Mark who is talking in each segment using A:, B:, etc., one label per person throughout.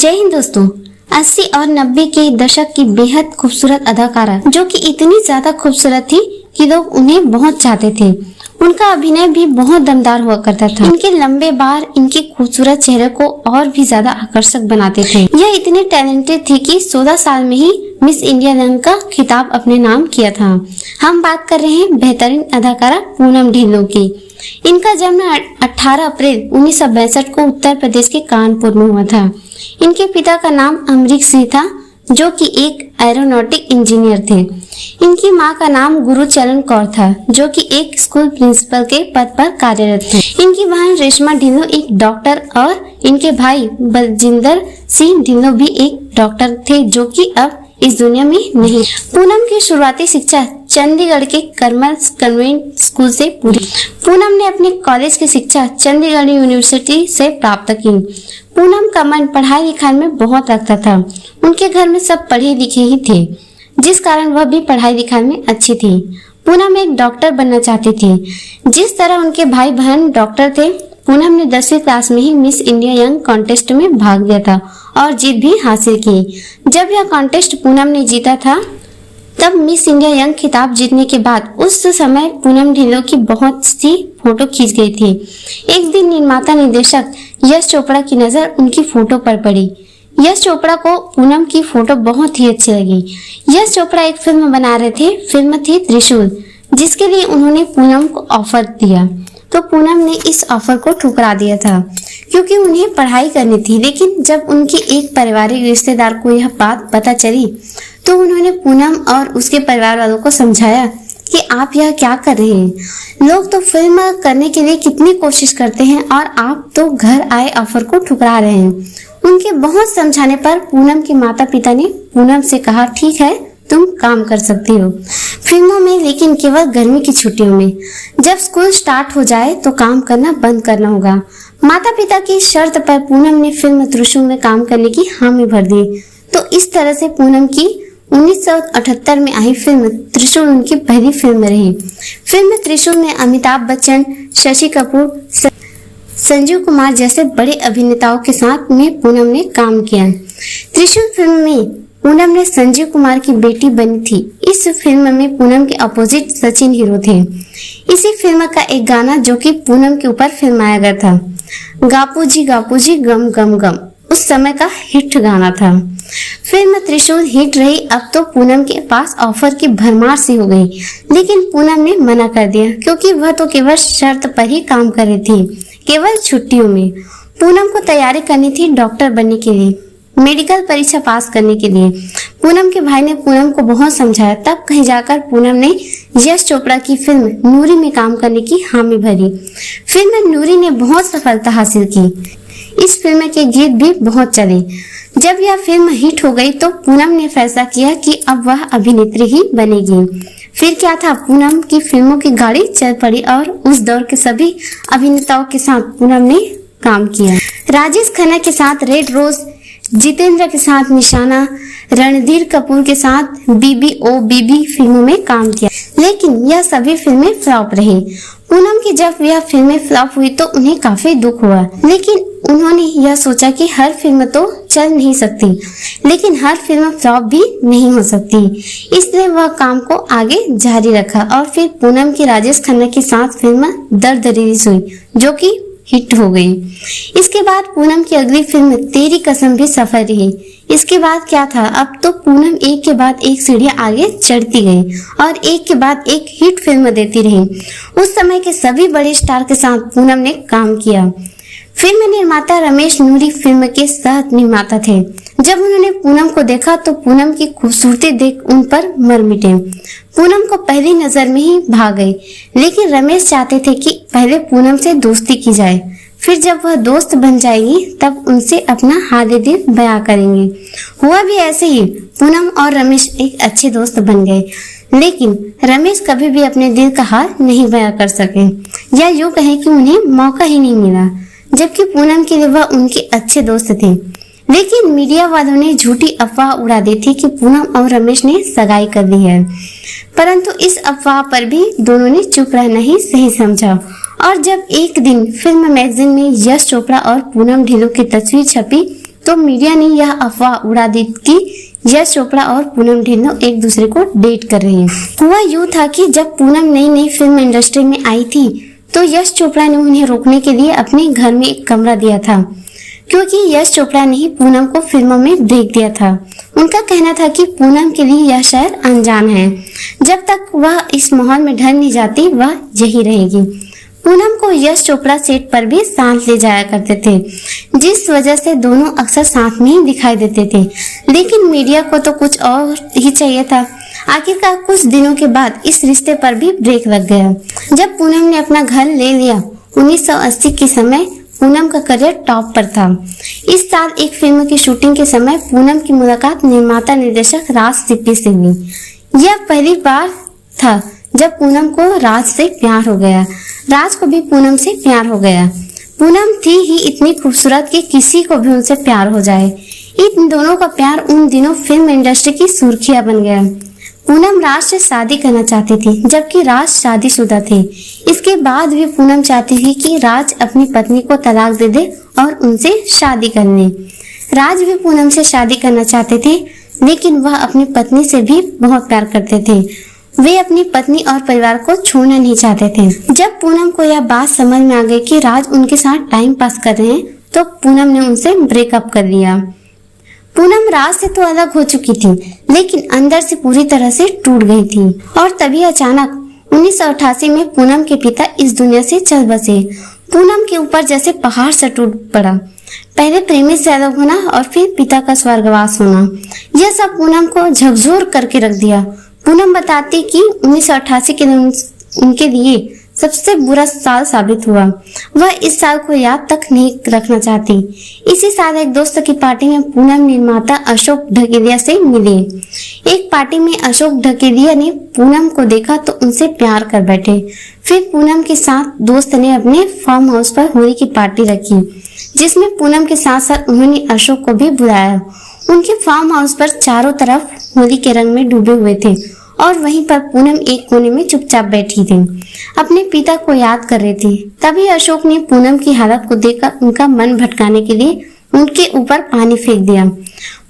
A: जय हिंद दोस्तों। 80 और 90 के दशक की बेहद खूबसूरत अदाकारा जो कि इतनी ज्यादा खूबसूरत थी कि लोग उन्हें बहुत चाहते थे। उनका अभिनय भी बहुत दमदार हुआ करता था। इनके लंबे बाल इनके खूबसूरत चेहरे को और भी ज्यादा आकर्षक बनाते थे। यह इतने टैलेंटेड थी कि 16 साल में ही मिस इंडिया रंग का खिताब अपने नाम किया था। हम बात कर रहे हैं बेहतरीन अदाकारा पूनम ढिल्लों की। इनका जन्म 18 अप्रैल 1962 को उत्तर प्रदेश के कानपुर में हुआ था। इनके पिता का नाम अमरीक सिंह था जो कि एक एरोनॉटिक इंजीनियर थे। इनकी मां का नाम गुरुचरण कौर था जो कि एक स्कूल प्रिंसिपल के पद पर कार्यरत थे। इनकी बहन रेशमा ढिल्लों एक डॉक्टर और इनके भाई बलजिंदर सिंह ढिल्लों भी एक डॉक्टर थे जो कि अब इस दुनिया में नहीं। पूनम की शुरुआती शिक्षा चंडीगढ़ के करमल कन्वेंट स्कूल से पूरी। पूनम ने अपनी कॉलेज की शिक्षा चंडीगढ़ यूनिवर्सिटी से प्राप्त की। पूनम का मन पढ़ाई लिखाई में बहुत लगता था। उनके घर में सब पढ़े लिखे ही थे जिस कारण वह भी पढ़ाई लिखाई में अच्छी थी। पूनम एक डॉक्टर बनना चाहती थी। जिस तरह उनके भाई बहन डॉक्टर थे, पूनम ने 10वीं क्लास में ही मिस इंडिया यंग कॉन्टेस्ट में भाग लिया था और जीत भी हासिल की। जब यह कॉन्टेस्ट पूनम ने जीता था तब मिस इंडिया यंग खिताब जीतने के बाद उस समय पूनम ढिल्लों की बहुत सी फोटो खींच गई थी। एक दिन निर्माता निर्देशक यश चोपड़ा की नजर उनकी फोटो पर पड़ी। यश चोपड़ा को पूनम की फोटो बहुत ही अच्छी लगी। यश चोपड़ा एक फिल्म बना रहे थे। फिल्म थी त्रिशूल, जिसके लिए उन्होंने पूनम को ऑफर दिया तो पूनम ने इस ऑफर को ठुकरा दिया था क्योंकि उन्हें पढ़ाई करनी थी। लेकिन जब उनके एक पारिवारिक रिश्तेदार को यह बात पता चली तो उन्होंने पूनम और उसके परिवार वालों को समझाया कि आप यह क्या कर रहे हैं। लोग तो फिल्म करने के लिए कितनी कोशिश करते हैं और आप तो घर आए ऑफर को ठुकरा रहे हैं। उनके बहुत समझाने पर पूनम के माता पिता ने पूनम से कहा, ठीक है तुम काम कर सकती हो फिल्मों में, लेकिन केवल गर्मी की छुट्टियों में। जब स्कूल स्टार्ट हो जाए तो काम करना बंद करना होगा। माता पिता की शर्त पर पूनम ने फिल्म त्रिशूल में काम करने की हामी भर दी। तो इस तरह से पूनम की 1978 में आई फिल्म त्रिशूल उनकी पहली फिल्म रही। फिल्म त्रिशूल में अमिताभ बच्चन, शशि कपूर, संजीव कुमार जैसे बड़े अभिनेताओं के साथ में पूनम ने काम किया। त्रिशूल फिल्म में पूनम ने संजीव कुमार की बेटी बनी थी। इस फिल्म में पूनम के अपोजिट सचिन हीरो थे। इसी फिल्म का एक गाना जो कि पूनम के ऊपर फिल्माया गया था, गापू जी गम गम गम, उस समय का हिट गाना था। फिल्म त्रिशूल हिट रही। अब तो पूनम के पास ऑफर की भरमार सी हो गई, लेकिन पूनम ने मना कर दिया क्योंकि वह तो केवल शर्त पर ही काम कर रही थी, केवल छुट्टियों में। पूनम को तैयारी करनी थी डॉक्टर बनने के लिए, मेडिकल परीक्षा पास करने के लिए। पूनम के भाई ने पूनम को बहुत समझाया, तब कहीं जाकर पूनम ने यश चोपड़ा की फिल्म नूरी में काम करने की हामी भरी। फिल्म नूरी ने बहुत सफलता हासिल की। इस फिल्म के गीत भी बहुत चले। जब यह फिल्म हिट हो गई तो पूनम ने फैसला किया कि अब वह अभिनेत्री ही बनेगी। फिर क्या था, पूनम की फिल्मों की गाड़ी चल पड़ी और उस दौर के सभी अभिनेताओं के साथ पूनम ने काम किया। राजेश खन्ना के साथ रेड रोज, जितेंद्र के साथ निशाना, रणधीर कपूर के साथ बीबी ओ बीबी फिल्मों में काम किया, लेकिन यह सभी फिल्में फ्लॉप रही। पूनम की जब यह फिल्में फ्लॉप हुई तो उन्हें काफी दुख हुआ, लेकिन उन्होंने यह सोचा कि हर फिल्म तो चल नहीं सकती, लेकिन हर फिल्म फ्लॉप भी नहीं हो सकती, इसलिए वह काम को आगे जारी रखा। और फिर पूनम की राजेश खन्ना के साथ फिल्म दर्द रिलीज हुई जो कि हिट हो गई। इसके बाद पूनम की अगली फिल्म तेरी कसम भी सफल रही। इसके बाद क्या था, अब तो पूनम एक के बाद एक सीढ़ियां आगे चढ़ती गई और एक के बाद एक हिट फिल्म देती रही। उस समय के सभी बड़े स्टार के साथ पूनम ने काम किया। फिल्म निर्माता रमेश नूरी फिल्म के सह निर्माता थे। जब उन्होंने पूनम को देखा तो पूनम की खूबसूरती देख उन पर मर मिटे। पूनम को पहली नजर में ही भा गई, लेकिन रमेश चाहते थे कि पहले पूनम से दोस्ती की जाए, फिर जब वह दोस्त बन जाएगी तब उनसे अपना हाल दिल बयां करेंगे। हुआ भी ऐसे ही। पूनम और रमेश एक अच्छे दोस्त बन गए, लेकिन रमेश कभी भी अपने दिल का हाल नहीं बयां कर सके, या यूं कहें कि उन्हें मौका ही नहीं मिला, जबकि पूनम के लिए वह उनके अच्छे दोस्त थे। लेकिन मीडिया वालों ने झूठी अफवाह उड़ा दी थी कि पूनम और रमेश ने सगाई कर ली है, परंतु इस अफवाह पर भी दोनों ने चुप रहना ही सही समझा। और जब एक दिन फिल्म मैगजीन में यश चोपड़ा और पूनम ढिल्लों की तस्वीर छपी तो मीडिया ने यह अफवाह उड़ा दी कि यश चोपड़ा और पूनम ढिल्लों एक दूसरे को डेट कर रहे हैं। हुआ यूँ था कि जब पूनम नई नई फिल्म इंडस्ट्री में आई थी तो यश चोपड़ा ने उन्हें रोकने के लिए अपने घर में एक कमरा दिया था, क्योंकि यश चोपड़ा ने ही पूनम को फिल्मों में ब्रेक दिया था। उनका कहना था कि पूनम के लिए यह शहर अनजान है, जब तक वह इस माहौल में ढल नहीं जाती वह यही रहेगी। पूनम को यश चोपड़ा सेट पर भी साथ ले जाया करते थे, जिस वजह से दोनों अक्सर साथ में ही दिखाई देते थे। लेकिन मीडिया को तो कुछ और ही चाहिए था। आखिरकार कुछ दिनों के बाद इस रिश्ते पर भी ब्रेक लग गया। जब पूनम ने अपना घर ले लिया 1980 के समय पूनम का करियर टॉप पर था। इस साल एक फिल्म की शूटिंग के समय पूनम की मुलाकात निर्माता निर्देशक राज सिप्पी से हुई। यह पहली बार था जब पूनम को राज से प्यार हो गया। राज को भी पूनम से प्यार हो गया। पूनम थी ही इतनी खूबसूरत कि किसी को भी उनसे प्यार हो जाए। इन दोनों का प्यार उन दिनों फिल्म इंडस्ट्री की सुर्खियां बन गया। पूनम राज से शादी करना चाहती थी, जबकि राज शादीशुदा थे। इसके बाद भी पूनम चाहती थी कि राज अपनी पत्नी को तलाक दे दे और उनसे शादी कर ले। राज भी पूनम से शादी करना चाहते थे, लेकिन वह अपनी पत्नी से भी बहुत प्यार करते थे। वे अपनी पत्नी और परिवार को छोड़ना नहीं चाहते थे। जब पूनम को यह बात समझ में आ गई कि राज उनके साथ टाइम पास कर रहे हैं, तो पूनम ने उनसे ब्रेकअप कर लिया। पूनम राज से तो अलग हो चुकी थी, लेकिन अंदर से पूरी तरह से टूट गई थी। और तभी अचानक 1988 में पूनम के पिता इस दुनिया से चल बसे। पूनम के ऊपर जैसे पहाड़ से टूट पड़ा। पहले प्रेमी से अलग होना और फिर पिता का स्वर्गवास होना, यह सब पूनम को झकझोर करके रख दिया। पूनम बताती कि 1988 के दिन उनके लिए सबसे बुरा साल साबित हुआ। वह इस साल को याद तक नहीं रखना चाहती। इसी साल एक दोस्त की पार्टी में पूनम निर्माता अशोक ढकेलिया से मिली। एक पार्टी में अशोक ढकेलिया ने पूनम को देखा तो उनसे प्यार कर बैठे। फिर पूनम के साथ दोस्त ने अपने फार्म हाउस पर होली की पार्टी रखी, जिसमें पूनम के साथ साथ उन्होंने अशोक को भी बुलाया। उनके फार्म हाउस पर चारों तरफ होली के रंग में डूबे हुए थे और वहीं पर पूनम एक कोने में चुपचाप बैठी थी, अपने पिता को याद कर रही थी। तभी अशोक ने पूनम की हालत को देखकर उनका मन भटकाने के लिए उनके ऊपर पानी फेंक दिया।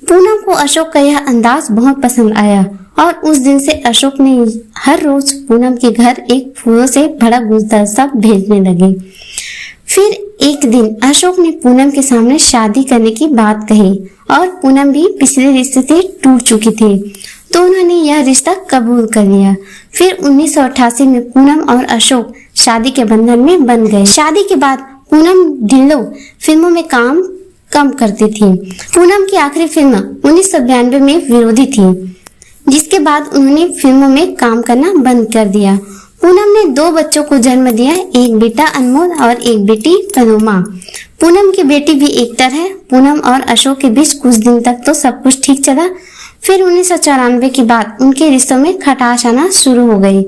A: पूनम को अशोक का यह अंदाज बहुत पसंद आया और उस दिन से अशोक ने हर रोज पूनम के घर एक फूलों से भरा गुलदस्ता भेजने लगे। फिर एक दिन अशोक ने पूनम के सामने शादी करने की बात कही और पूनम भी पिछले रिश्ते से टूट चुकी थी, तो उन्होंने यह रिश्ता कबूल कर लिया। फिर 1988 में पूनम और अशोक शादी के बंधन में बंध गए। शादी के बाद पूनम ढिल्लों फिल्मों में काम कम करती थी। पूनम की आखिरी फिल्म 1992 में विरोधी थी, जिसके बाद उन्होंने फिल्मों में काम करना बंद कर दिया। पूनम ने 2 बच्चों को जन्म दिया, एक बेटा अनमोल और एक बेटी पलोमा। पूनम की बेटी भी एक्टर है। पूनम और अशोक के बीच कुछ दिन तक तो सब कुछ ठीक चला। फिर 1994 के बाद उनके रिश्तों में खटास आना शुरू हो गई।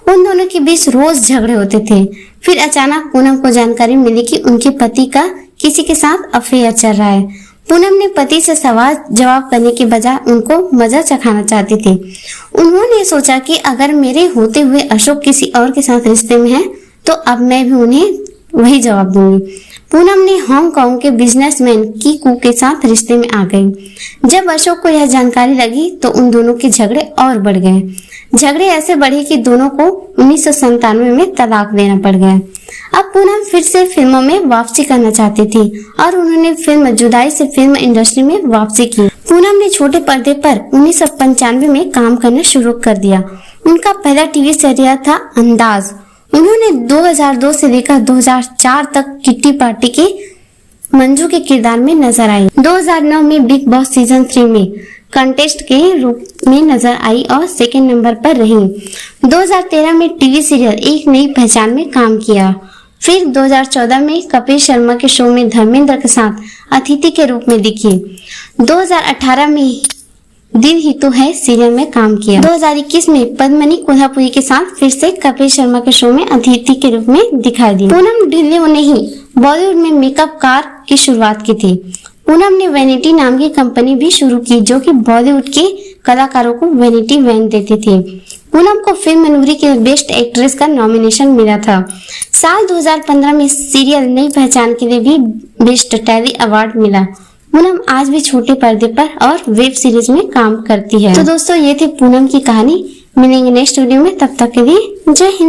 A: उन दोनों के बीच रोज झगड़े होते थे। फिर अचानक पूनम को जानकारी मिली कि उनके पति का किसी के साथ अफेयर चल रहा है। पूनम ने पति से सवाल जवाब करने के बजाय उनको मजा चखाना चाहती थी। उन्होंने सोचा कि अगर मेरे होते हुए अशोक किसी और के साथ रिश्ते में है, तो अब मैं भी उन्हें वही जवाब दूंगी। पूनम ने हांगकांग के बिजनेसमैन की कू के साथ रिश्ते में आ गई। जब अशोक को यह जानकारी लगी तो उन दोनों के झगड़े और बढ़ गए। झगड़े ऐसे बढ़े कि दोनों को 1997 में तलाक देना पड़ गया। अब पूनम फिर से फिल्मों में वापसी करना चाहती थी और उन्होंने फिल्म जुदाई से फिल्म इंडस्ट्री में वापसी की। पूनम ने छोटे पर्दे पर 1995 में काम करना शुरू कर दिया। उनका पहला टीवी सीरियल था अंदाज। उन्होंने 2002 से लेकर 2004 तक किट्टी पार्टी के मंजू के किरदार में नजर आई। 2009 में बिग बॉस सीजन 3 में कंटेस्ट के रूप में नजर आई और सेकंड नंबर पर रही। 2013 में टीवी सीरियल एक नई पहचान में काम किया। फिर 2014 में कपिल शर्मा के शो में धर्मेंद्र के साथ अतिथि के रूप में दिखी। 2018 में दिल ही तो है सीरियल में काम किया। 2021 में पद्मनी कोल्हापुरी के साथ फिर से कपिल शर्मा के शो में अतिथि के रूप में दिखाई दी। पूनम ढिल्लों ने ही बॉलीवुड में मेकअप कार की शुरुआत की थी। पूनम ने वैनिटी नाम की कंपनी भी शुरू की, जो कि बॉलीवुड के कलाकारों को वैनिटी वैन देती थी। पूनम को फिल्म मनूरी के बेस्ट एक्ट्रेस का नॉमिनेशन मिला था। साल 2015 में सीरियल नई पहचान के लिए भी बेस्ट टेली अवार्ड मिला। पूनम आज भी छोटे पर्दे पर और वेब सीरीज में काम करती है। तो दोस्तों ये थी पूनम की कहानी। मिलेंगे नेक्स्ट वीडियो में, तब तक के लिए जय हिंद।